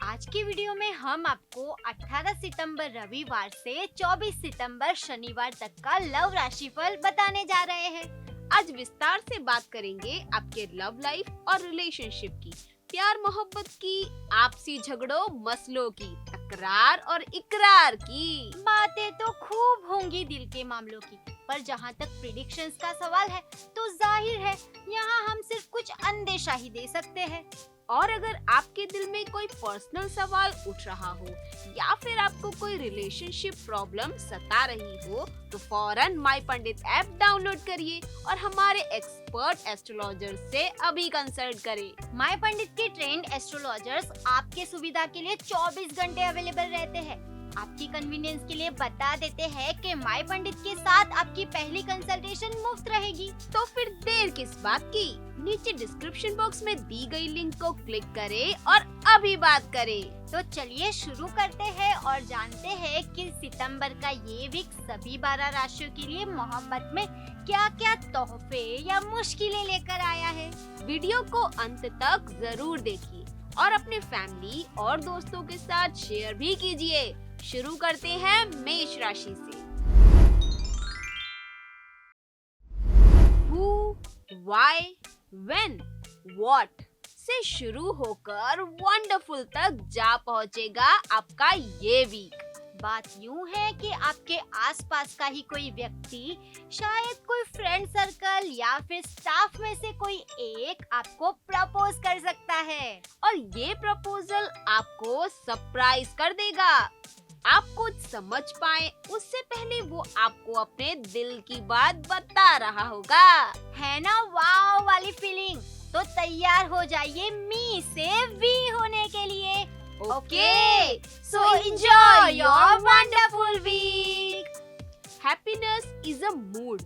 आज की वीडियो में हम आपको 18 सितंबर रविवार से 24 सितंबर शनिवार तक का लव राशिफल बताने जा रहे हैं। आज विस्तार से बात करेंगे आपके लव लाइफ और रिलेशनशिप की, प्यार मोहब्बत की, आपसी झगड़ों मसलों की, तकरार और इकरार की। बातें तो खूब होंगी दिल के मामलों की, पर जहाँ तक प्रिडिक्शंस का सवाल है तो जाहिर है यहाँ हम सिर्फ कुछ अंदेशा ही दे सकते हैं। और अगर आपके दिल में कोई पर्सनल सवाल उठ रहा हो या फिर आपको कोई रिलेशनशिप प्रॉब्लम सता रही हो तो फौरन माई पंडित ऐप डाउनलोड करिए और हमारे एक्सपर्ट एस्ट्रोलॉजर से अभी कंसल्ट करें। माय पंडित के ट्रेंड एस्ट्रोलॉजर्स आपके सुविधा के लिए 24 घंटे अवेलेबल रहते हैं। आपकी कन्वीनियंस के लिए बता देते हैं कि माय पंडित के साथ आपकी पहली कंसल्टेशन मुफ्त रहेगी। तो फिर देर किस बात की, नीचे डिस्क्रिप्शन बॉक्स में दी गई लिंक को क्लिक करें और अभी बात करें। तो चलिए शुरू करते हैं और जानते हैं कि सितंबर का ये वीक सभी 12 राशियों के लिए मोहब्बत में क्या क्या तोहफे या मुश्किलें लेकर आया है। वीडियो को अंत तक जरूर देखिए और अपने फैमिली और दोस्तों के साथ शेयर भी कीजिए। शुरू करते हैं मेष राशि से। Who, why, when, what से शुरू होकर वंडरफुल तक जा पहुंचेगा आपका ये वीक। बात यूं है कि आपके आसपास का ही कोई व्यक्ति, शायद कोई फ्रेंड सर्कल या फिर स्टाफ में से कोई एक आपको प्रपोज कर सकता है और ये प्रपोजल आपको सरप्राइज कर देगा। आप कुछ समझ पाए उससे पहले वो आपको अपने दिल की बात बता रहा होगा। है ना वाव वाली फीलिंग। तो तैयार हो जाइए मी से वी होने के लिए। Okay, so enjoy your wonderful week. Happiness is a mood,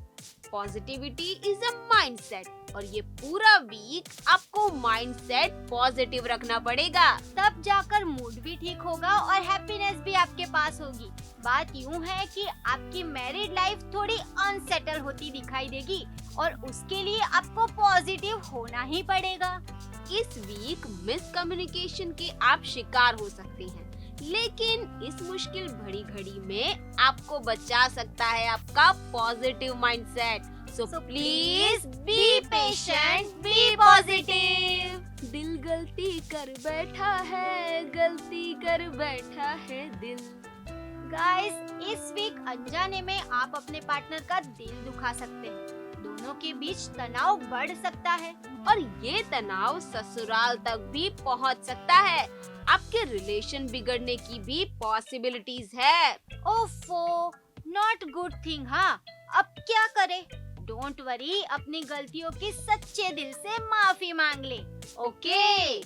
positivity is a mindset और ये पूरा वीक आपको माइंडसेट पॉजिटिव रखना पड़ेगा। तब जाकर मूड भी ठीक होगा और हैप्पीनेस भी आपके पास होगी। बात यूं है कि आपकी मैरिड लाइफ थोड़ी अनसेटल होती दिखाई देगी और उसके लिए आपको पॉजिटिव होना ही पड़ेगा। इस वीक मिसकम्युनिकेशन के आप शिकार हो सकते हैं, लेकिन इस मुश्किल भरी घड़ी में आपको बचा सकता है आपका positive mindset. So please be patient, be positive. दिल गलती कर बैठा है, गलती कर बैठा है दिल। गाइस, इस वीक अनजाने में आप अपने पार्टनर का दिल दुखा सकते हैं। दोनों के बीच तनाव बढ़ सकता है और ये तनाव ससुराल तक भी पहुंच सकता है। आपके रिलेशन बिगड़ने की भी पॉसिबिलिटीज है। ओफो, नॉट गुड थिंग। हाँ, अब क्या करे? डोंट वरी, अपनी गलतियों की सच्चे दिल से माफी मांग ले। ओके,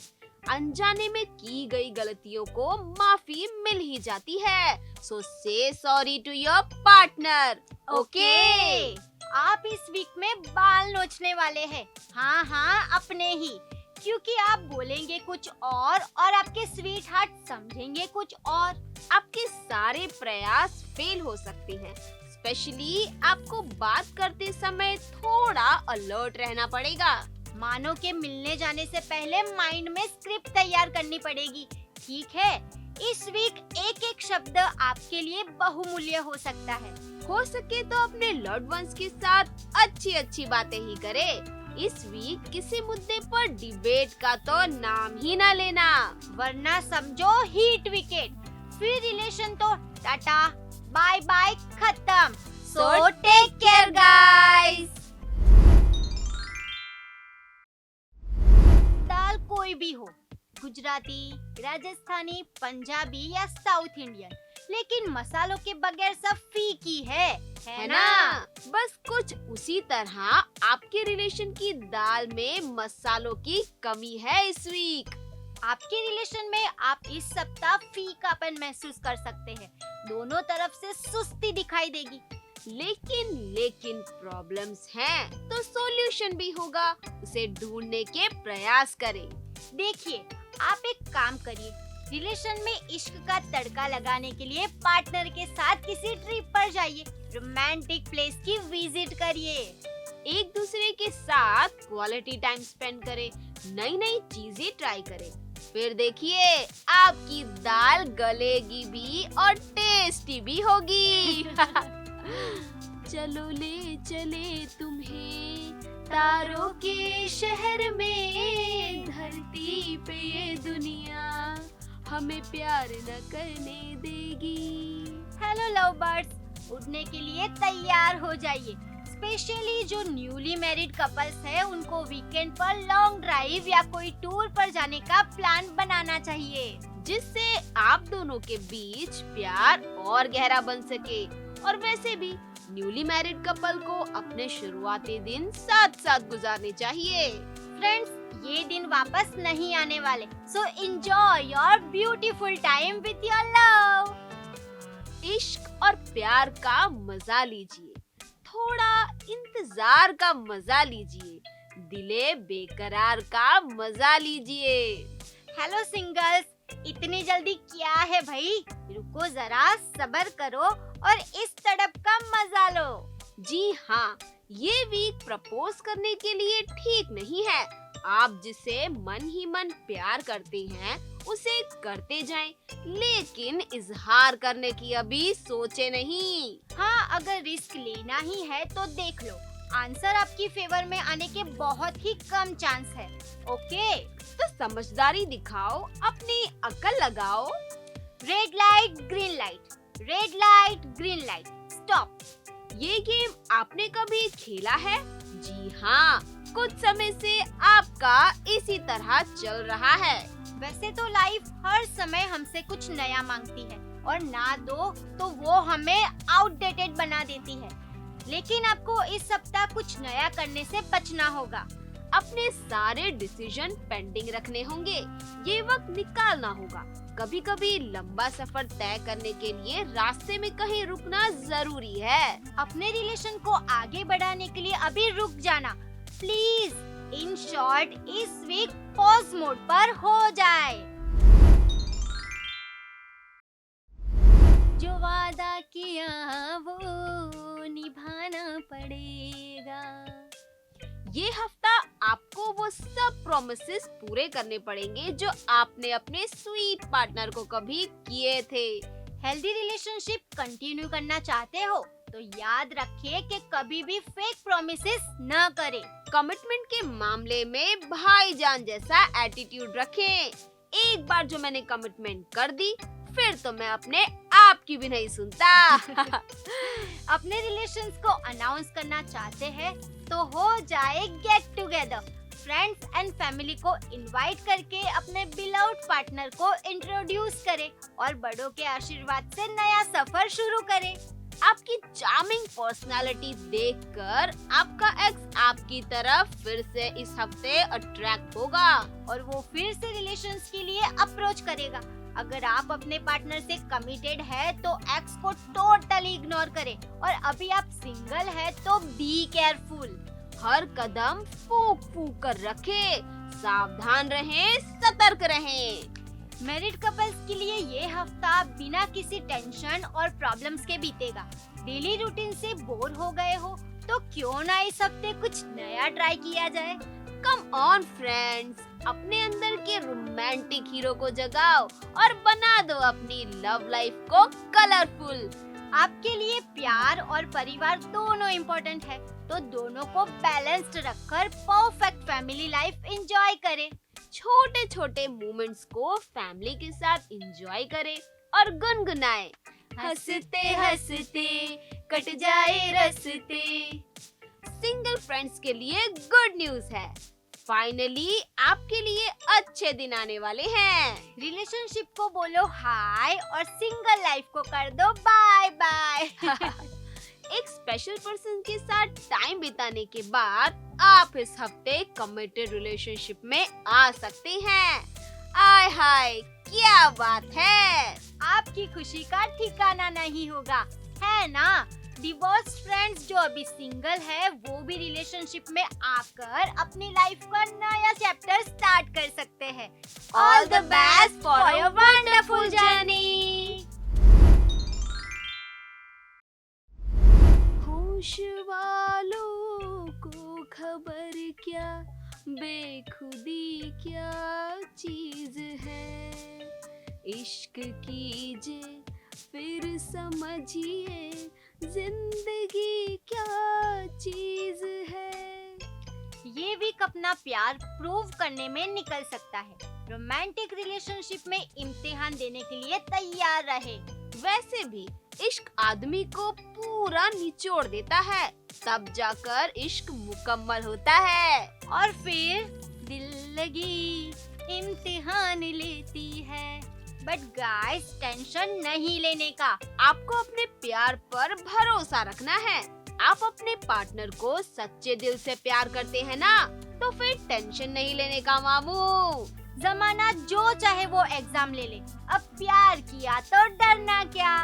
अनजाने में की गई गलतियों को माफी मिल ही जाती है। So say sorry to your partner. Okay, आप इस वीक में बाल नोचने वाले हैं। हाँ, अपने ही, क्योंकि आप बोलेंगे कुछ और आपके स्वीट हार्ट समझेंगे कुछ और। आपके सारे प्रयास फेल हो सकते हैं। स्पेशली आपको बात करते समय थोड़ा अलर्ट रहना पड़ेगा। मानो के मिलने जाने से पहले माइंड में स्क्रिप्ट तैयार करनी पड़ेगी। ठीक है, इस वीक एक एक शब्द आपके लिए बहुमूल्य हो सकता है। हो सके तो अपने लव्ड वंस के साथ अच्छी अच्छी बातें ही करें। इस वीक किसी मुद्दे पर डिबेट का तो नाम ही ना लेना, वरना समझो हीट विकेट। फिर रिलेशन तो टाटा बाय बाय खत्म। So take care guys. दाल कोई भी हो, गुजराती, राजस्थानी, पंजाबी या साउथ इंडियन, लेकिन मसालों के बगैर सब फीकी है ना? बस कुछ उसी तरह आपके रिलेशन की दाल में मसालों की कमी है इस वीक। आपके रिलेशन में आप इस सप्ताह फीकापन महसूस कर सकते हैं। दोनों तरफ से सुस्ती दिखाई देगी। लेकिन प्रॉब्लम्स हैं तो सॉल्यूशन भी होगा, उसे ढूंढने के प्रयास करें। देखिए, आप एक काम करिए, रिलेशन में इश्क का तड़का लगाने के लिए पार्टनर के साथ किसी ट्रिप पर जाइए, रोमांटिक प्लेस की विजिट करिए, एक दूसरे के साथ क्वालिटी टाइम स्पेंड करें, नई नई चीजें ट्राई करें। फिर देखिए आपकी दाल गलेगी भी और टेस्टी भी होगी। चलो ले चले तुम्हें तारों के शहर में, धरती पे ये दुनिया हमें प्यार न करने देगी। हेलो लव बर्ड्स, उड़ने के लिए तैयार हो जाइए। स्पेशली जो न्यूली मैरिड कपल्स है उनको वीकेंड पर लॉन्ग ड्राइव या कोई टूर पर जाने का प्लान बनाना चाहिए, जिससे आप दोनों के बीच प्यार और गहरा बन सके। और वैसे भी न्यूली मैरिड कपल को अपने शुरुआती दिन साथ साथ गुजारने चाहिए। फ्रेंड्स, ये दिन वापस नहीं आने वाले, सो enjoy your beautiful time with your love. इश्क और प्यार का मजा लीजिए, थोड़ा इंतजार का मजा लीजिए, दिले बेकरार का मजा लीजिए। हेलो सिंगल्स, इतनी जल्दी क्या है भाई? रुको जरा, सब्र करो और इस तड़प का मजा लो। जी हाँ, ये वीक प्रपोज करने के लिए ठीक नहीं है। आप जिसे मन ही मन प्यार करते हैं उसे करते जाएं, लेकिन इजहार करने की अभी सोचे नहीं। हाँ, अगर रिस्क लेना ही है तो देख लो, आंसर आपकी फेवर में आने के बहुत ही कम चांस है। ओके, तो समझदारी दिखाओ, अपनी अकल लगाओ। Red light green light, red light green light, stop. ये गेम आपने कभी खेला है? जी हाँ, कुछ समय से आपका इसी तरह चल रहा है। वैसे तो लाइफ हर समय हमसे कुछ नया मांगती है और ना दो तो वो हमें आउटडेटेड बना देती है, लेकिन आपको इस सप्ताह कुछ नया करने से बचना होगा। अपने सारे डिसीजन पेंडिंग रखने होंगे, ये वक्त निकालना होगा। कभी कभी लंबा सफर तय करने के लिए रास्ते में कहीं रुकना जरूरी है। अपने रिलेशन को आगे बढ़ाने के लिए अभी रुक जाना प्लीज। इन शॉर्ट, इस वीक पॉज मोड पर हो जाए। जो वादा किया वो निभाना पड़ेगा। ये हफ्ता आपको वो सब प्रॉमिसेस पूरे करने पड़ेंगे जो आपने अपने स्वीट पार्टनर को कभी किए थे। हेल्दी रिलेशनशिप कंटिन्यू करना चाहते हो तो याद रखिए कि कभी भी फेक प्रॉमिसेस न करें। कमिटमेंट के मामले में भाईजान जैसा एटीट्यूड रखें। एक बार जो मैंने कमिटमेंट कर दी फिर तो मैं अपने आप की भी नहीं सुनता। अपने रिलेशंस को अनाउंस करना चाहते हैं तो हो जाए get together. Friends and family को इनवाइट करके अपने बिलव्ड पार्टनर को इंट्रोड्यूस करें और बड़ों के आशीर्वाद से नया सफर शुरू करें। आपकी चार्मिंग पर्सनालिटी देखकर आपका एक्स आपकी तरफ फिर से इस हफ्ते अट्रैक्ट होगा और वो फिर से रिलेशंस के लिए अप्रोच करेगा। अगर आप अपने पार्टनर से कमिटेड है तो एक्स को टोटली इग्नोर करें और अभी आप सिंगल है तो बी केयरफुल। हर कदम फूंक फूंक कर रखें, सावधान रहें, सतर्क रहें। मैरिड कपल्स के लिए ये हफ्ता बिना किसी टेंशन और प्रॉब्लम्स के बीतेगा। डेली रूटीन से बोर हो गए हो तो क्यों ना इस हफ्ते कुछ नया ट्राई किया जाए। कम ऑन फ्रेंड्स, अपने अंदर के रोमांटिक हीरो को जगाओ और बना दो अपनी लव लाइफ को कलरफुल। आपके लिए प्यार और परिवार दोनों इम्पोर्टेंट है, तो दोनों को बैलेंस्ड रखकर परफेक्ट फैमिली लाइफ एंजॉय करें। छोटे छोटे मोमेंट्स को फैमिली के साथ एंजॉय करें और गुनगुनाएं। हंसते हंसते कट जाए रस्ते। सिंगल फ्रेंड्स के लिए गुड न्यूज है, फाइनली आपके लिए अच्छे दिन आने वाले हैं। रिलेशनशिप को बोलो हाय और सिंगल लाइफ को कर दो बाय बाय। एक स्पेशल पर्सन के साथ टाइम बिताने के बाद आप इस हफ्ते कमिटेड रिलेशनशिप में आ सकते हैं। आय हाय क्या बात है, आपकी खुशी का ठिकाना नहीं होगा, है ना। डिवोर्स्ड फ्रेंड्स जो अभी सिंगल है वो भी रिलेशनशिप में आकर अपनी लाइफ का नया चैप्टर स्टार्ट कर सकते हैं। All the best for your wonderful journey. होश वालों को खबर क्या, बेखुदी क्या चीज इश्क कीजिए फिर समझिए जिंदगी क्या चीज है। ये वीक अपना प्यार प्रूव करने में निकल सकता है। रोमांटिक रिलेशनशिप में इम्तिहान देने के लिए तैयार रहे। वैसे भी इश्क आदमी को पूरा निचोड़ देता है, तब जाकर इश्क मुकम्मल होता है। और फिर दिल लगी इम्तिहान लेती है। बट गाइस, टेंशन नहीं लेने का। आपको अपने प्यार पर भरोसा रखना है। आप अपने पार्टनर को सच्चे दिल से प्यार करते हैं ना, तो फिर टेंशन नहीं लेने का मामू। जमाना जो चाहे वो एग्जाम ले ले, अब प्यार किया तो डरना क्या।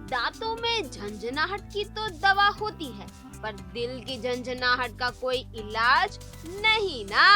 दांतों में झंझनाहट की तो दवा होती है, पर दिल की झंझनाहट का कोई इलाज नहीं ना।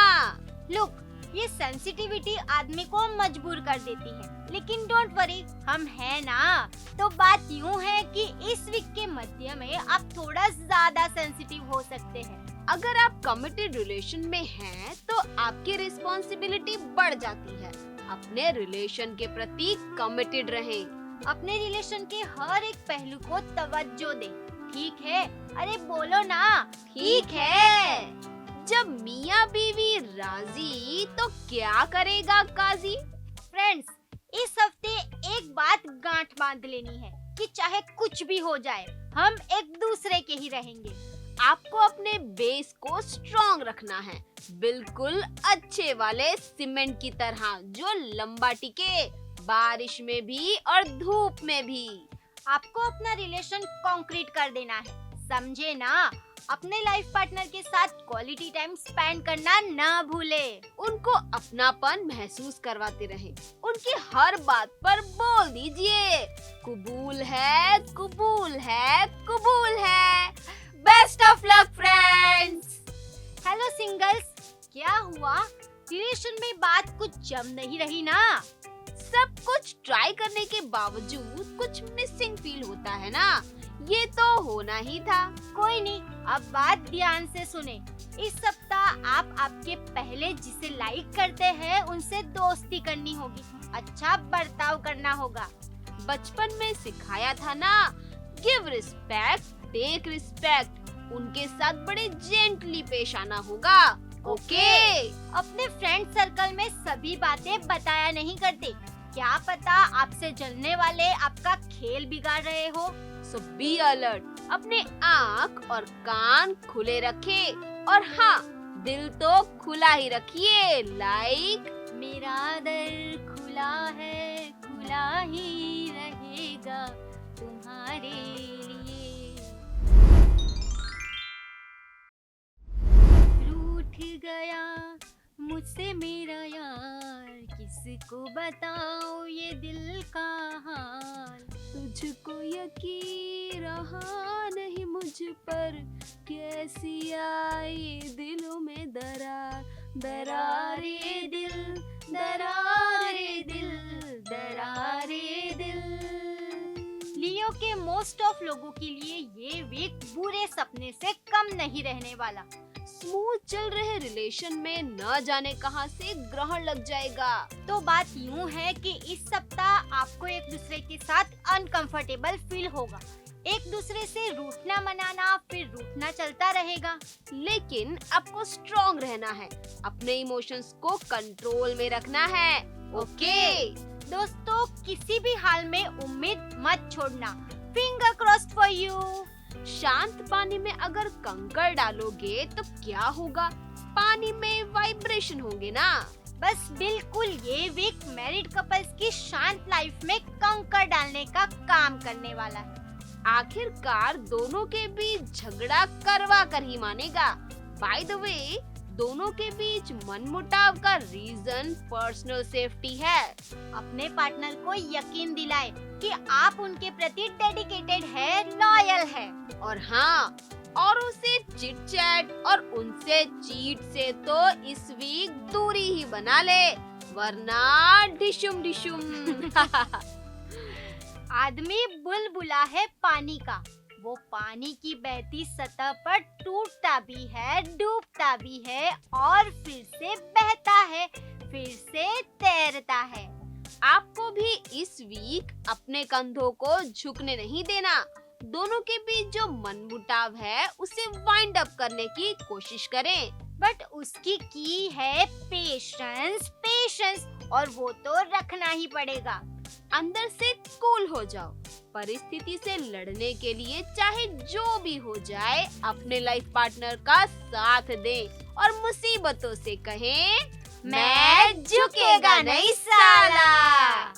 लुक, ये सेंसिटिविटी आदमी को मजबूर कर देती है, लेकिन डोंट वरी, हम हैं ना। तो बात यूँ है कि इस वीक के मध्य में आप थोड़ा ज्यादा सेंसिटिव हो सकते हैं। अगर आप कमिटेड रिलेशन में हैं, तो आपकी रिस्पॉन्सिबिलिटी बढ़ जाती है। अपने रिलेशन के प्रति कमिटेड रहें। अपने रिलेशन के हर एक पहलू को तवज्जो दे। ठीक है? अरे बोलो ना, ठीक है। जब मियाँ बीवी राजी तो क्या करेगा काजी। फ्रेंड्स, इस हफ्ते एक बात गांठ बांध लेनी है कि चाहे कुछ भी हो जाए, हम एक दूसरे के ही रहेंगे। आपको अपने बेस को स्ट्रॉन्ग रखना है, बिल्कुल अच्छे वाले सीमेंट की तरह, जो लंबा टिके, बारिश में भी और धूप में भी। आपको अपना रिलेशन कंक्रीट कर देना है, समझे ना। अपने लाइफ पार्टनर के साथ क्वालिटी टाइम स्पेंड करना ना भूले। उनको अपनापन महसूस करवाते रहें। उनकी हर बात पर बोल दीजिए, कबूल है, कबूल है, कबूल है। Best of luck friends. Hello singles, क्या हुआ? रिलेशन में बात कुछ जम नहीं रही ना? सब कुछ ट्राई करने के बावजूद कुछ मिसिंग फील होता है ना। ये तो होना ही था। कोई नहीं, अब बात ध्यान से सुने। इस सप्ताह आप आपके पहले जिसे लाइक करते हैं उनसे दोस्ती करनी होगी, अच्छा बर्ताव करना होगा। बचपन में सिखाया था ना, गिव रिस्पेक्ट टेक रिस्पेक्ट। उनके साथ बड़े जेंटली पेश आना होगा। ओके। अपने फ्रेंड सर्कल में सभी बातें बताया नहीं करते, क्या पता आपसे जलने वाले आपका खेल बिगाड़ रहे हो। सो बी अलर्ट। अपने आँख और कान खुले रखे, और हाँ, दिल तो खुला ही रखिए। लाइक मेरा दिल खुला है, खुला ही रहेगा तुम्हारे लिए। रूठ गया मुझसे मेरा यार, किसको बताऊं ये दिल का हाल। तुझको यकीन रहा नहीं मुझ पर, कैसी आई दिलों में दरार। दरारे दिल, दरारे दिल, दरारे दिल। लियो के मोस्ट ऑफ लोगों के लिए ये वीक बुरे सपने से कम नहीं रहने वाला। स्मूथ चल रहे रिलेशन में न जाने कहां से ग्रहण लग जाएगा। तो बात यूँ है कि इस सप्ताह आपको एक दूसरे के साथ अनकंफर्टेबल फील होगा। एक दूसरे से रूठना मनाना फिर रूठना चलता रहेगा। लेकिन आपको स्ट्रॉन्ग रहना है, अपने इमोशंस को कंट्रोल में रखना है। ओके दोस्तों, किसी भी हाल में उम्मीद मत छोड़ना। Finger crossed for you. शांत पानी में अगर कंकड़ डालोगे तो क्या होगा? पानी में वाइब्रेशन होंगे ना। बस बिल्कुल ये वीक मैरिड कपल्स की शांत लाइफ में कंकड़ डालने का काम करने वाला है। आखिरकार दोनों के बीच झगड़ा करवा कर ही मानेगा। बाय द वे, दोनों के बीच मनमुटाव का रीजन पर्सनल सेफ्टी है। अपने पार्टनर को यकीन दिलाए कि आप उनके प्रति डेडिकेटेड है, लॉयल है। और हाँ, औरों से चिट चैट और उनसे चीट से तो इस वीक दूरी ही बना ले, वरना डिशुम डिशुम। आदमी बुलबुला है पानी का, वो पानी की बहती सतह पर टूटता भी है, डूबता भी है और फिर से बहता है, फिर से तैरता है। आपको भी इस वीक अपने कंधों को झुकने नहीं देना। दोनों के बीच जो मनमुटाव है उसे वाइंड अप करने की कोशिश करें। बट उसकी की है पेशेंस, पेशेंस, और वो तो रखना ही पड़ेगा। अंदर से कूल हो जाओ। परिस्थिति से लड़ने के लिए चाहे जो भी हो जाए अपने लाइफ पार्टनर का साथ दें और मुसीबतों से कहें, मैं झुकेगा नहीं साला।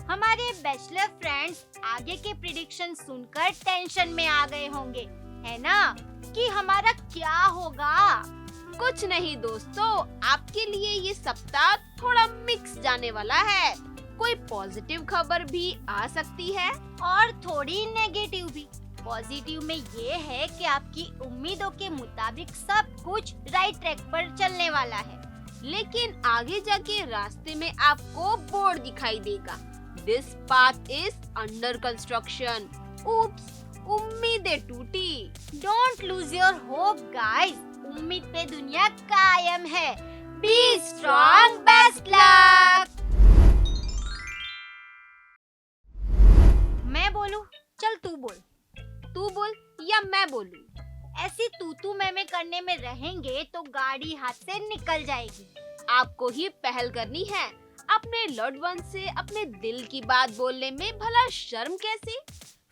हमारे बैचलर फ्रेंड्स आगे के प्रिडिक्शन सुनकर टेंशन में आ गए होंगे, है ना, कि हमारा क्या होगा। कुछ नहीं दोस्तों, आपके लिए ये सप्ताह थोड़ा मिक्स जाने वाला है। कोई पॉजिटिव खबर भी आ सकती है और थोड़ी नेगेटिव भी। पॉजिटिव में ये है कि आपकी उम्मीदों के मुताबिक सब कुछ राइट ट्रैक पर चलने वाला है, लेकिन आगे जाके रास्ते में आपको बोर्ड दिखाई देगा। This path is under construction. Oops, उम्मीदें टूटी। Don't lose your hope, guys. उम्मीद पे दुनिया कायम है। Be strong, best luck. मैं बोलूं? चल तू बोल। तू बोल या मैं बोलूं? ऐसी तू मैं करने में रहेंगे तो गाड़ी हाथ से निकल जाएगी। आपको ही पहल करनी है। अपने लव्ड वन से अपने दिल की बात बोलने में भला शर्म कैसी?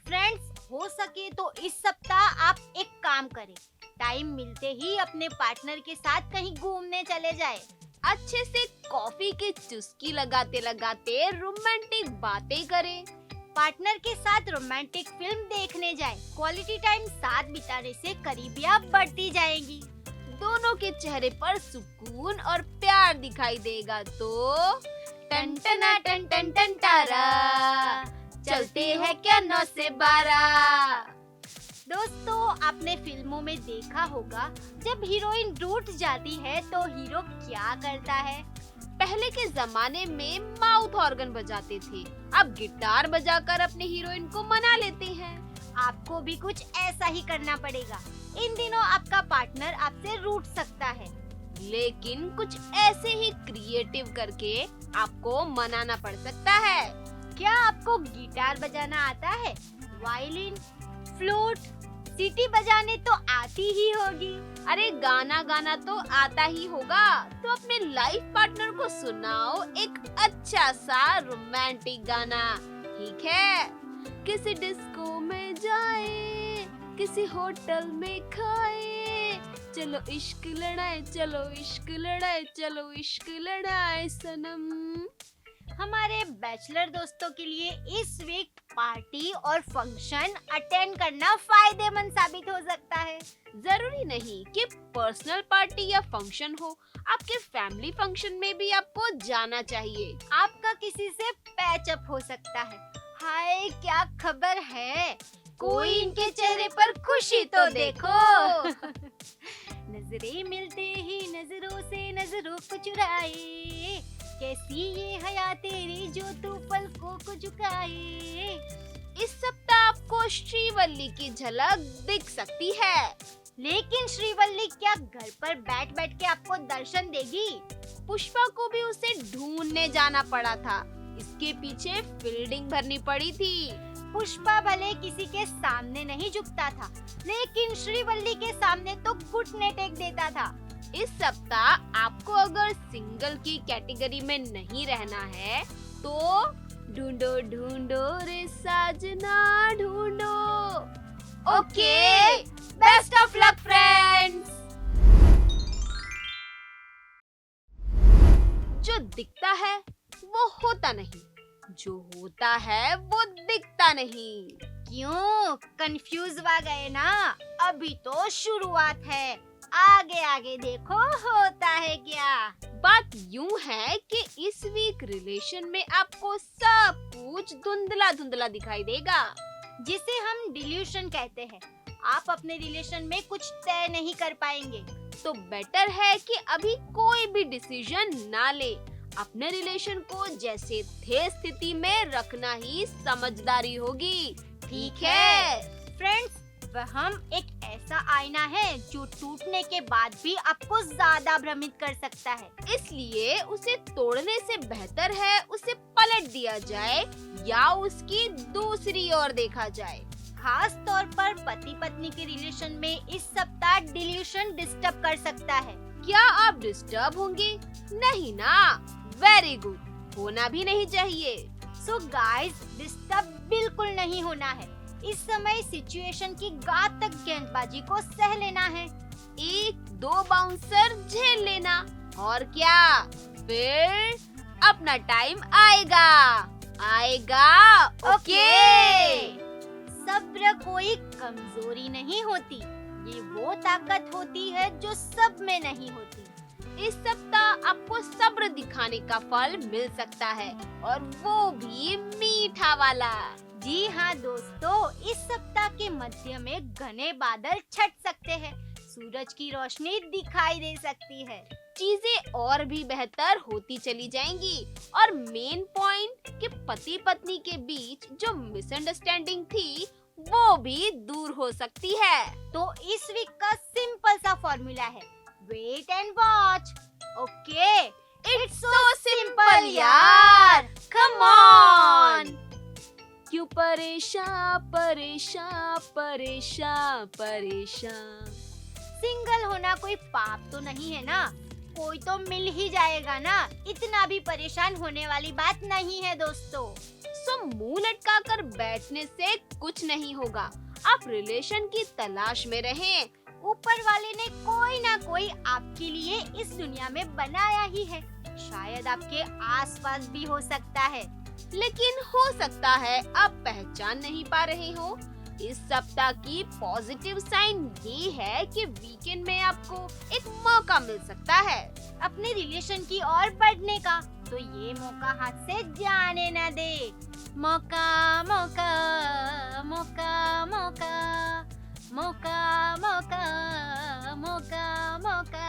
फ्रेंड्स, हो सके तो इस सप्ताह आप एक काम करें, टाइम मिलते ही अपने पार्टनर के साथ कहीं घूमने चले जाए। अच्छे से कॉफी की चुस्की लगाते लगाते रोमांटिक बातें करें। पार्टनर के साथ रोमांटिक फिल्म देखने जाए। क्वालिटी टाइम साथ बिताने से करीबियां बढ़ती जाएंगी। दोनों के चेहरे पर सुकून और प्यार दिखाई देगा तो टन टना टन टन टन टारा, चलते हैं क्या 9 से 12। दोस्तों, आपने फिल्मों में देखा होगा जब हीरोइन रूठ जाती है तो हीरो क्या करता है। पहले के जमाने में माउथ ऑर्गन बजाते थे, अब गिटार बजाकर अपने हीरोइन को मना लेते हैं। आपको भी कुछ ऐसा ही करना पड़ेगा। इन दिनों आपका पार्टनर आपसे रूठ सकता है, लेकिन कुछ ऐसे ही क्रिएटिव करके आपको मनाना पड़ सकता है। क्या आपको गिटार बजाना आता है? वायलिन, फ्लूट, सीटी बजाने तो आती ही होगी। अरे गाना तो आता ही होगा, तो अपने लाइफ पार्टनर को सुनाओ एक अच्छा सा रोमांटिक गाना, ठीक है? किसी डिस्को में जाए, किसी होटल में खाए, चलो इश्क लड़ाए, चलो इश्क लड़ाए, चलो इश्क लड़ाए सनम। हमारे बैचलर दोस्तों के लिए इस वीक पार्टी और फंक्शन अटेंड करना फायदेमंद साबित हो सकता है। जरूरी नहीं कि पर्सनल पार्टी या फंक्शन हो, आपके फैमिली फंक्शन में भी आपको जाना चाहिए। आपका किसी से पैचअप हो सकता है। हाय, क्या खबर है? कोई इनके चेहरे पर खुशी तो देखो। नजरें मिलते ही नजरों से नजरों को चुराए, कैसी ये हया तेरी जो तू पलकों को झुकाए। इस सप्ताह आपको श्रीवल्ली की झलक दिख सकती है, लेकिन श्रीवल्ली क्या घर पर बैठ बैठ के आपको दर्शन देगी? पुष्पा को भी उसे ढूंढने जाना पड़ा था, इसके पीछे फील्डिंग भरनी पड़ी थी। पुष्पा भले किसी के सामने नहीं झुकता था, लेकिन श्रीवल्ली के सामने तो घुटने टेक देता था। इस सप्ताह आपको अगर सिंगल की कैटेगरी में नहीं रहना है तो ढूंढो ढूंढो रे साजना ढूंढो। Okay, best of luck friends. जो दिखता है वो होता नहीं, जो होता है वो दिखता नहीं। क्यों कंफ्यूज हो गए ना? अभी तो शुरुआत है, आगे आगे देखो होता है क्या। बात यूं है कि इस वीक रिलेशन में आपको सब कुछ धुंधला धुंधला दिखाई देगा, जिसे हम डिल्यूशन कहते हैं। आप अपने रिलेशन में कुछ तय नहीं कर पाएंगे, तो बेटर है कि अभी कोई भी डिसीजन ना ले। अपने रिलेशन को जैसे थे स्थिति में रखना ही समझदारी होगी, ठीक है? फ्रेंड्स, वहम एक ऐसा आईना है जो टूटने के बाद भी आपको ज्यादा भ्रमित कर सकता है। इसलिए उसे तोड़ने से बेहतर है उसे पलट दिया जाए या उसकी दूसरी ओर देखा जाए। खास तौर पर पति पत्नी के रिलेशन में इस सप्ताह डिल्यूशन डिस्टर्ब कर सकता है। क्या आप डिस्टर्ब होंगे? नहीं ना, वेरी गुड, होना भी नहीं चाहिए। सो गाइस, डिस्टर्ब बिल्कुल नहीं होना है। इस समय सिचुएशन की घातक गेंदबाजी को सह लेना है। 1-2 बाउंसर झेल लेना और क्या, फिर अपना टाइम आएगा। ओके। सब्र कोई कमजोरी नहीं होती, ये वो ताकत होती है जो सब में नहीं होती। इस सप्ताह आपको सब्र दिखाने का फल मिल सकता है और वो भी मीठा वाला। जी हाँ दोस्तों, इस सप्ताह के मध्य में घने बादल छट सकते हैं, सूरज की रोशनी दिखाई दे सकती है, चीजें और भी बेहतर होती चली जाएंगी और मेन पॉइंट कि पति पत्नी के बीच जो मिसअंडरस्टैंडिंग थी वो भी दूर हो सकती है। तो इस वीक का सिंपल सा फॉर्मूला है, wait and watch. Okay, it's so simple यार, कम ऑन। क्यों परेशान परेशान परेशान परेशान। सिंगल होना कोई पाप तो नहीं है ना, कोई तो मिल ही जाएगा ना, इतना भी परेशान होने वाली बात नहीं है दोस्तों। सो मुंह लटका कर बैठने से कुछ नहीं होगा, आप रिलेशन की तलाश में रहें। ऊपर वाले ने कोई ना कोई आपके लिए इस दुनिया में बनाया ही है, शायद आपके आसपास भी हो सकता है, लेकिन हो सकता है आप पहचान नहीं पा रहे हो। इस सप्ताह की पॉजिटिव साइन ये है कि वीकेंड में आपको एक मौका मिल सकता है अपने रिलेशन की ओर बढ़ने का, तो ये मौका हाथ से जाने न दे। मौका मौका मौका मौका मौका मौका मौका मौका।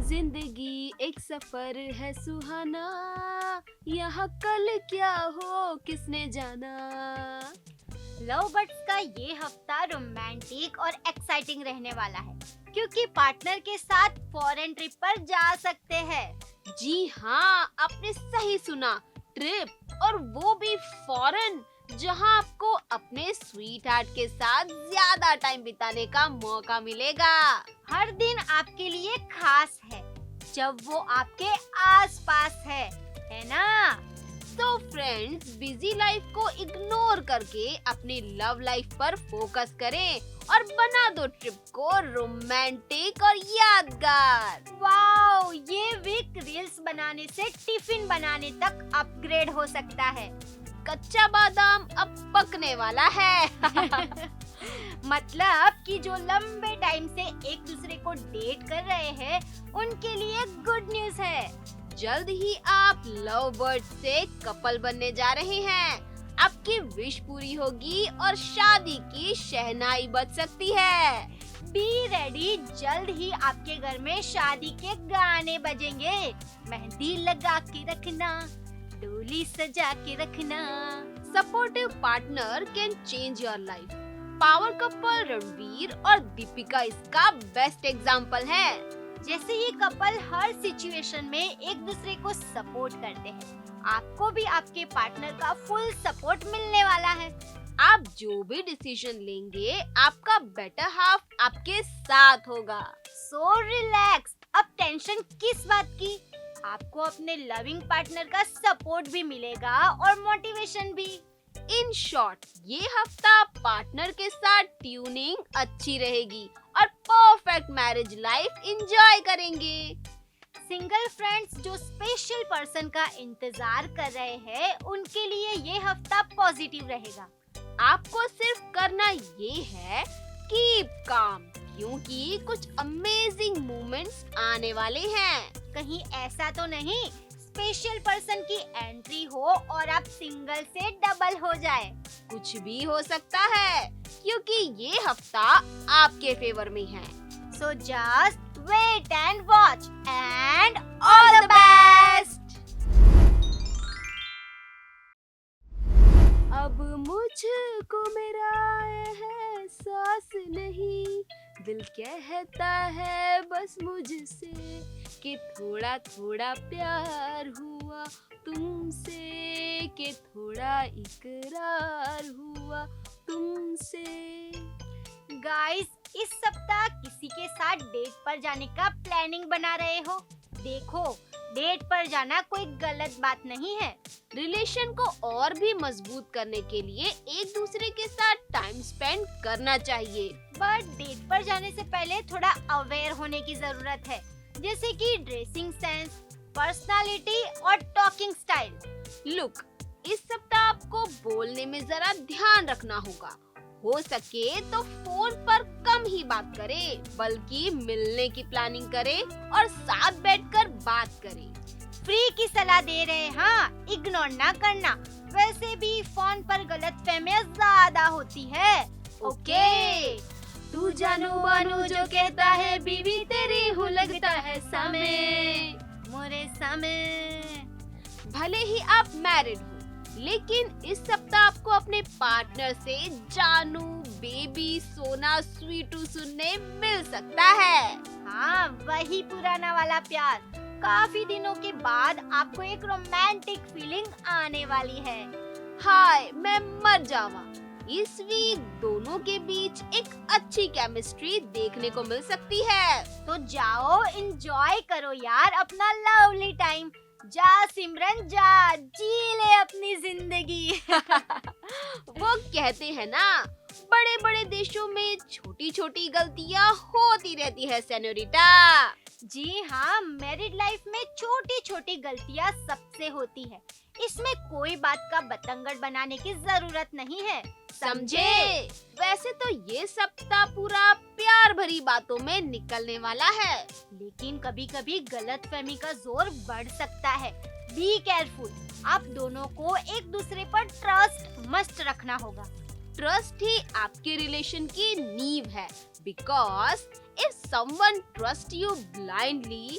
जिंदगी एक सफर है सुहाना, यहाँ कल क्या हो किसने जाना। लव बर्ड्स का ये हफ्ता रोमांटिक और एक्साइटिंग रहने वाला है, क्योंकि पार्टनर के साथ फॉरेन ट्रिप पर जा सकते हैं। जी हाँ, आपने सही सुना, ट्रिप, और वो भी फॉरेन, जहाँ आपको अपने स्वीट हार्ट के साथ ज्यादा टाइम बिताने का मौका मिलेगा। हर दिन आपके लिए खास है जब वो आपके आसपास है ना? तो फ्रेंड्स, बिजी लाइफ को इग्नोर करके अपनी लव लाइफ पर फोकस करें और बना दो ट्रिप को रोमांटिक और यादगार। वाओ, ये वीक रील्स बनाने से टिफिन बनाने तक अपग्रेड हो सकता है। कच्चा बादाम अब पकने वाला है। मतलब कि जो लंबे टाइम से एक दूसरे को डेट कर रहे हैं, उनके लिए गुड न्यूज है। जल्द ही आप लव बर्ड से कपल बनने जा रहे हैं। आपकी विश पूरी होगी और शादी की शहनाई बज सकती है। बी रेडी, जल्द ही आपके घर में शादी के गाने बजेंगे। मेहंदी लगा के रखना, डोली सजा के रखना। Supportive partner can change your life. Power couple Ranveer और दीपिका इसका बेस्ट एग्जाम्पल है। जैसे ये कपल हर सिचुएशन में एक दूसरे को सपोर्ट करते हैं, आपको भी आपके पार्टनर का फुल सपोर्ट मिलने वाला है। आप जो भी डिसीजन लेंगे, आपका बेटर हाफ आपके साथ होगा। सो रिलैक्स, अब टेंशन किस बात की? आपको अपने लविंग पार्टनर का सपोर्ट भी मिलेगा और मोटिवेशन भी। इन शॉर्ट, ये हफ्ता पार्टनर के साथ ट्यूनिंग अच्छी रहेगी और परफेक्ट मैरिज लाइफ एंजॉय करेंगे। सिंगल फ्रेंड्स जो स्पेशल पर्सन का इंतजार कर रहे हैं, उनके लिए ये हफ्ता पॉजिटिव रहेगा। आपको सिर्फ करना ये है, कीप काम, क्योंकि कुछ अमेजिंग मोमेंट्स आने वाले हैं। कहीं ऐसा तो नहीं स्पेशल पर्सन की एंट्री हो और आप सिंगल से डबल हो जाए? कुछ भी हो सकता है, क्योंकि ये हफ्ता आपके फेवर में है। So just wait and watch and all the best! अब मुझको मेरा एहसास नहीं, दिल कहता है बस मुझसे कि थोड़ा थोड़ा प्यार हुआ तुमसे, कि थोड़ा इकरार हुआ तुमसे। गाइस, इस सप्ताह किसी के साथ डेट पर जाने का प्लानिंग बना रहे हो? देखो, डेट पर जाना कोई गलत बात नहीं है। रिलेशन को और भी मजबूत करने के लिए एक दूसरे के साथ टाइम स्पेंड करना चाहिए। बट डेट पर जाने से पहले थोड़ा अवेयर होने की जरूरत है, जैसे कि ड्रेसिंग सेंस, पर्सनालिटी और टॉकिंग स्टाइल। लुक, इस सप्ताह आपको बोलने में जरा ध्यान रखना होगा। हो सके तो फोन पर कम ही बात करें, बल्कि मिलने की प्लानिंग करें और साथ बैठकर बात करें। फ्री की सलाह दे रहे, हाँ, इग्नोर ना करना। वैसे भी फोन पर गलतफहमियां ज्यादा होती है। ओके। तू जानू बानू जो कहता है बीवी तेरी हूँ लगता है समय, मोरे समय। भले ही आप मैरिड हो, लेकिन इस सप्ताह आपको अपने पार्टनर से जानू, बेबी, सोना, स्वीटू सुनने मिल सकता है। हाँ, वही पुराना वाला प्यार। काफी दिनों के बाद आपको एक रोमांटिक फीलिंग आने वाली है। हाय, मैं मर जावा। इस वीक दोनों के बीच एक अच्छी केमिस्ट्री देखने को मिल सकती है। तो जाओ, एंजॉय करो यार अपना लवली टाइम। जा सिमरन जा, जी ले अपनी जिंदगी। वो कहते हैं ना, बड़े बड़े देशों में छोटी छोटी गलतियाँ होती रहती है सेनोरिटा। जी हाँ, मैरिड लाइफ में छोटी छोटी गलतियाँ सबसे होती है। इसमें कोई बात का बतंगड़ बनाने की जरूरत नहीं है, समझे? वैसे तो ये सप्ताह पूरा प्यार भरी बातों में निकलने वाला है, लेकिन कभी कभी गलतफहमी का जोर बढ़ सकता है। Be careful. आप दोनों को एक दूसरे पर ट्रस्ट मस्ट रखना होगा। ट्रस्ट ही आपके रिलेशन की नींव है, because if someone trust you blindly,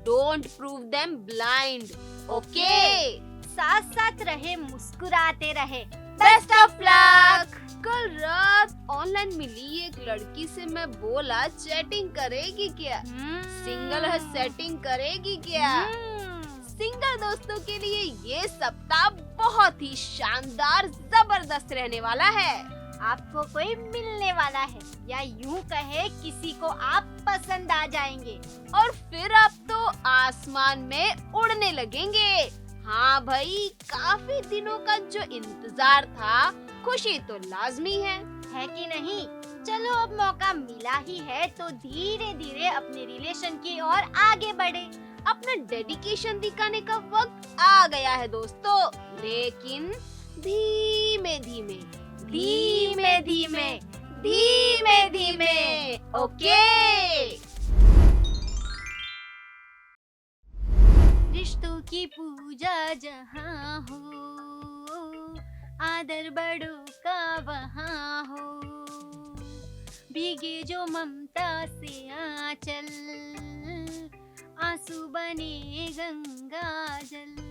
don't prove them blind. Okay? साथ साथ रहे, मुस्कुराते रहे। Best of luck. कल रात ऑनलाइन मिली एक लड़की से मैं बोला चैटिंग करेगी क्या, सिंगल है सेटिंग करेगी क्या। सिंगल दोस्तों के लिए ये सप्ताह बहुत ही शानदार जबरदस्त रहने वाला है। आपको कोई मिलने वाला है, या यूं कहे किसी को आप पसंद आ जाएंगे, और फिर आप तो आसमान में उड़ने लगेंगे। हाँ भाई, काफी दिनों का जो इंतजार था, खुशी तो लाजमी है कि नहीं? चलो, अब मौका मिला ही है तो धीरे धीरे अपने रिलेशन की ओर आगे बढ़े। अपना डेडिकेशन दिखाने का वक्त आ गया है दोस्तों, लेकिन धीमे धीमे धीमे धीमे धीमे धीमे। ओके। रिश्तों की पूजा जहाँ हो, आदर बड़ों का वहाँ हो, भीगे जो ममता से आंचल, आंसू बने गंगा जल।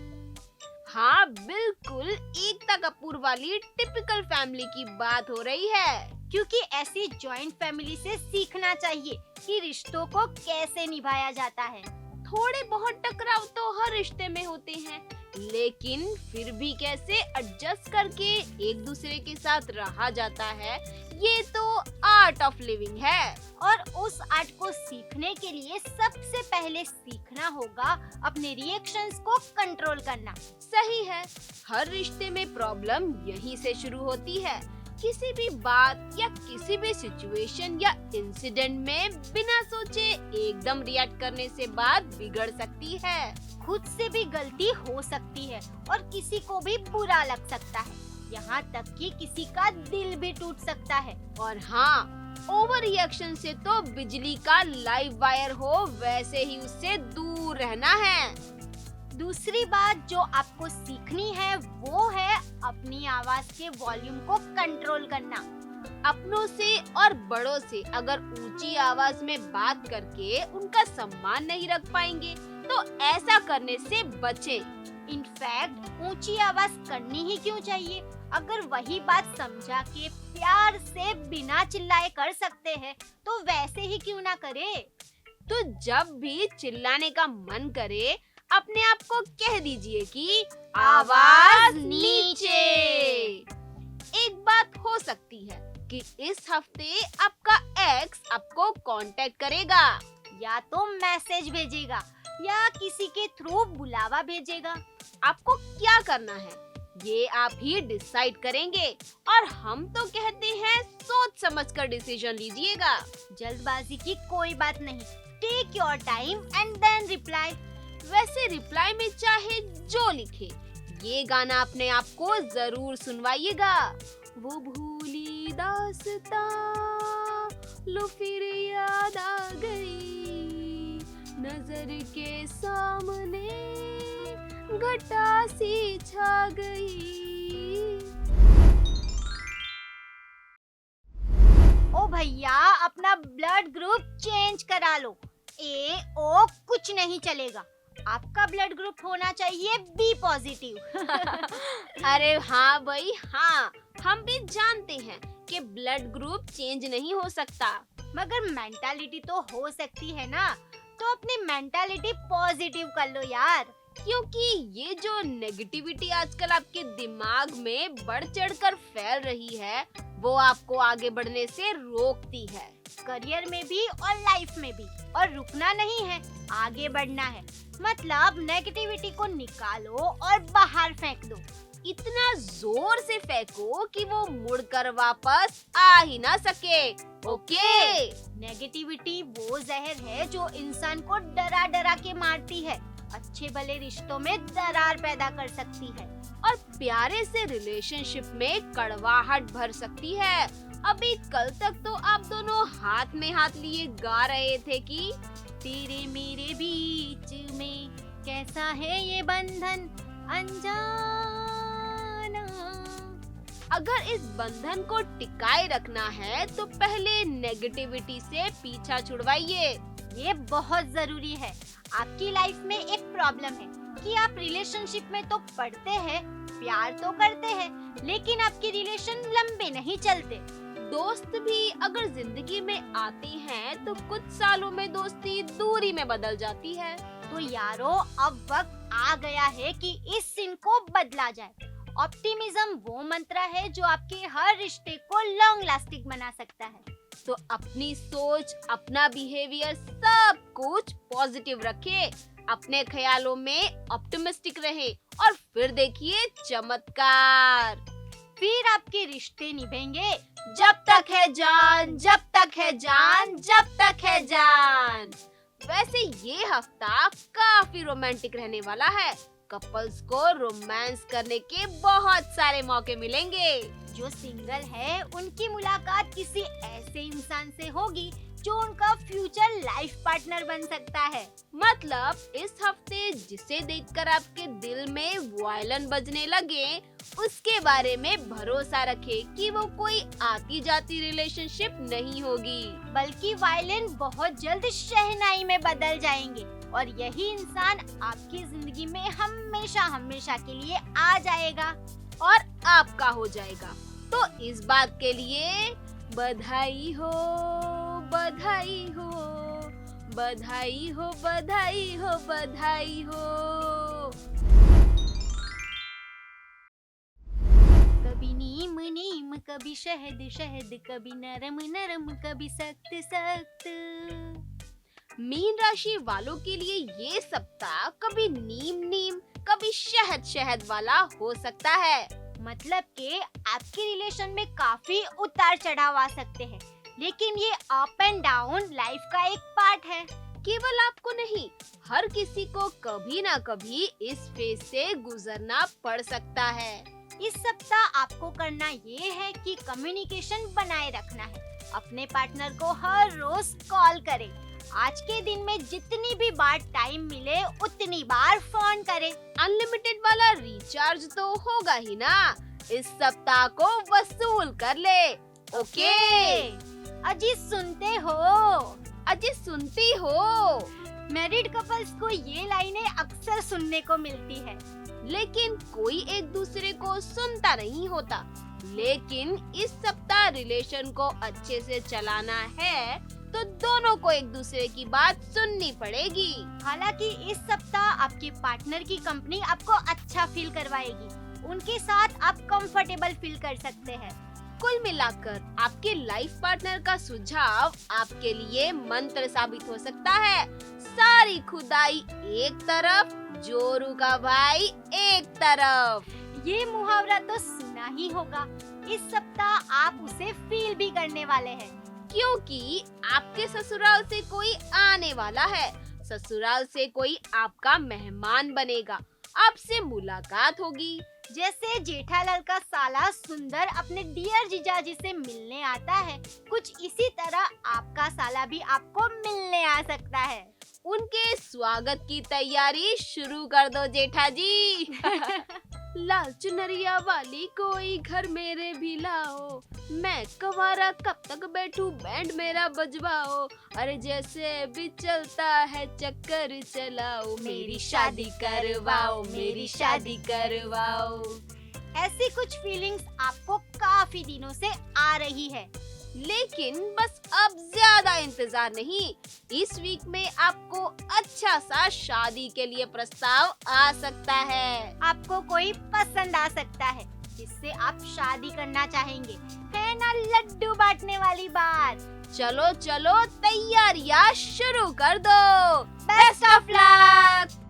हाँ बिल्कुल, एकता कपूर वाली टिपिकल फैमिली की बात हो रही है। क्योंकि ऐसी जॉइंट फैमिली से सीखना चाहिए कि रिश्तों को कैसे निभाया जाता है। थोड़े बहुत टकराव तो हर रिश्ते में होते हैं, लेकिन फिर भी कैसे एडजस्ट करके एक दूसरे के साथ रहा जाता है, ये तो आर्ट ऑफ लिविंग है। और उस आर्ट को सीखने के लिए सबसे पहले सीखना होगा अपने रिएक्शंस को कंट्रोल करना। सही है, हर रिश्ते में प्रॉब्लम यहीं से शुरू होती है। किसी भी बात या किसी भी सिचुएशन या इंसिडेंट में बिना सोचे एकदम रिएक्ट करने से बात बिगड़ सकती है। खुद से भी गलती हो सकती है और किसी को भी बुरा लग सकता है, यहाँ तक कि किसी का दिल भी टूट सकता है। और हाँ, ओवर रिएक्शन से तो बिजली का लाइव वायर हो वैसे ही उससे दूर रहना है। दूसरी बात जो आपको सीखनी है वो है अपनी आवाज के वॉल्यूम को कंट्रोल करना। अपनों से और बड़ों से अगर ऊंची आवाज में बात करके उनका सम्मान नहीं रख पाएंगे तो ऐसा करने से बचें। इनफैक्ट ऊंची आवाज करनी ही क्यों चाहिए? अगर वही बात समझा के प्यार से बिना चिल्लाए कर सकते हैं तो वैसे ही क्यों ना करे। तो जब भी चिल्लाने का मन करे अपने आप को कह दीजिए कि आवाज नीचे। एक बात हो सकती है कि इस हफ्ते आपका एक्स आपको कांटेक्ट करेगा, या तो मैसेज भेजेगा या किसी के थ्रू बुलावा भेजेगा। आपको क्या करना है ये आप ही डिसाइड करेंगे और हम तो कहते हैं सोच समझ कर डिसीजन लीजिएगा। जल्दबाजी की कोई बात नहीं, take your time and then reply. वैसे रिप्लाई में चाहे जो लिखे, ये गाना अपने आप को जरूर सुनवाइएगा। वो भूली दास्तां लो फिर याद आ गई, नजर के सामने घटा सी छा गई। ओ भैया, अपना ब्लड ग्रुप चेंज करा लो। ए ओ कुछ नहीं चलेगा, आपका ब्लड ग्रुप होना चाहिए बी पॉजिटिव। अरे हाँ भाई हाँ, हम भी जानते हैं कि ब्लड ग्रुप चेंज नहीं हो सकता, मगर मेंटालिटी तो हो सकती है ना। तो अपनी मेंटालिटी पॉजिटिव कर लो यार। क्योंकि ये जो नेगेटिविटी आजकल आपके दिमाग में बढ़ चढ़कर फैल रही है वो आपको आगे बढ़ने से रोकती है, करियर में भी और लाइफ में भी। और रुकना नहीं है, आगे बढ़ना है। मतलब नेगेटिविटी को निकालो और बाहर फेंक दो। इतना जोर से फेंको कि वो मुड़कर वापस आ ही ना सके। ओके। नेगेटिविटी वो जहर है जो इंसान को डरा डरा के मारती है, अच्छे भले रिश्तों में दरार पैदा कर सकती है और प्यारे से रिलेशनशिप में कड़वाहट भर सकती है। अभी कल तक तो आप दोनों हाथ में हाथ लिए गा रहे थे कि तेरे मेरे बीच में कैसा है ये बंधन अनजाना। अगर इस बंधन को टिकाए रखना है तो पहले नेगेटिविटी से पीछा छुड़वाइए। ये बहुत जरूरी है। आपकी लाइफ में एक प्रॉब्लम है कि आप रिलेशनशिप में तो पढ़ते हैं, प्यार तो करते हैं, लेकिन आपके रिलेशन लंबे नहीं चलते। दोस्त भी अगर जिंदगी में आते हैं तो कुछ सालों में दोस्ती दूरी में बदल जाती है। तो यारो, अब वक्त आ गया है कि इस सीन को बदला जाए। ऑप्टिमिज्म वो मंत्र है जो आपके हर रिश्ते को लॉन्ग लास्टिंग बना सकता है। तो अपनी सोच, अपना बिहेवियर सब कुछ पॉजिटिव रखें, अपने ख्यालों में ऑप्टिमिस्टिक रहे और फिर देखिए चमत्कार। फिर आपके रिश्ते निभेंगे जब तक है जान, जब तक है जान, जब तक है जान। वैसे ये हफ्ता काफी रोमांटिक रहने वाला है। कपल्स को रोमांस करने के बहुत सारे मौके मिलेंगे। जो सिंगल है उनकी मुलाकात किसी ऐसे इंसान से होगी जो उनका फ्यूचर लाइफ पार्टनर बन सकता है। मतलब इस हफ्ते जिसे देखकर आपके दिल में वायलिन बजने लगे उसके बारे में भरोसा रखें कि वो कोई आती जाती रिलेशनशिप नहीं होगी, बल्कि वायलिन बहुत जल्द शहनाई में बदल जाएंगे और यही इंसान आपकी जिंदगी में हमेशा हमेशा के लिए आ जाएगा और आपका हो जाएगा। तो इस बात के लिए बधाई हो, बधाई हो, बधाई हो, बधाई हो, बधाई हो। कभी नीम नीम, कभी शहद शहद, कभी नरम नरम, कभी सख्त सख्त। मीन राशि वालों के लिए ये सप्ताह कभी नीम नीम, कभी शहद शहद वाला हो सकता है। मतलब कि आपके रिलेशन में काफी उतार चढ़ाव आ सकते हैं, लेकिन ये अप एंड डाउन लाइफ का एक पार्ट है। केवल आपको नहीं, हर किसी को कभी ना कभी इस फेज से गुजरना पड़ सकता है। इस सप्ताह आपको करना ये है कि कम्युनिकेशन बनाए रखना है। अपने पार्टनर को हर रोज कॉल करें। आज के दिन में जितनी भी बार टाइम मिले उतनी बार फोन करें। अनलिमिटेड वाला रिचार्ज तो होगा ही ना, इस सप्ताह को वसूल कर ले। ओके। अजी सुनते हो? अजी सुनती हो? मैरिड कपल्स को ये लाइनें अक्सर सुनने को मिलती है। लेकिन कोई एक दूसरे को सुनता नहीं होता। लेकिन इस सप्ताह रिलेशन को अच्छे से चलाना है तो दोनों को एक दूसरे की बात सुननी पड़ेगी। हालांकि इस सप्ताह आपके पार्टनर की कंपनी आपको अच्छा फील करवाएगी, उनके साथ आप कंफर्टेबल फील कर सकते हैं। कुल मिलाकर आपके लाइफ पार्टनर का सुझाव आपके लिए मंत्र साबित हो सकता है। सारी खुदाई एक तरफ, जोरू का भाई एक तरफ। ये मुहावरा तो सुना ही होगा। इस सप्ताह आप उसे फील भी करने वाले हैं, क्योंकि आपके ससुराल से कोई आने वाला है। ससुराल से कोई आपका मेहमान बनेगा, आपसे मुलाकात होगी। जैसे जेठालाल का साला सुंदर अपने डियर जीजाजी से मिलने आता है, कुछ इसी तरह आपका साला भी आपको मिलने आ सकता है। उनके स्वागत की तैयारी शुरू कर दो जेठा जी। लाल चुनरिया वाली कोई घर मेरे भी लाओ, मैं कंवारा कब तक बैठूं बैंड मेरा बजवाओ, अरे जैसे भी चलता है चक्कर चलाओ, मेरी शादी करवाओ, मेरी शादी करवाओ। ऐसी कुछ फीलिंग्स आपको काफी दिनों से आ रही है, लेकिन बस अब ज्यादा इंतजार नहीं। इस वीक में आपको अच्छा सा शादी के लिए प्रस्ताव आ सकता है। आपको कोई पसंद आ सकता है जिससे आप शादी करना चाहेंगे, है ना लड्डू बांटने वाली बात। चलो चलो तैयारियां शुरू कर दो। Best of luck.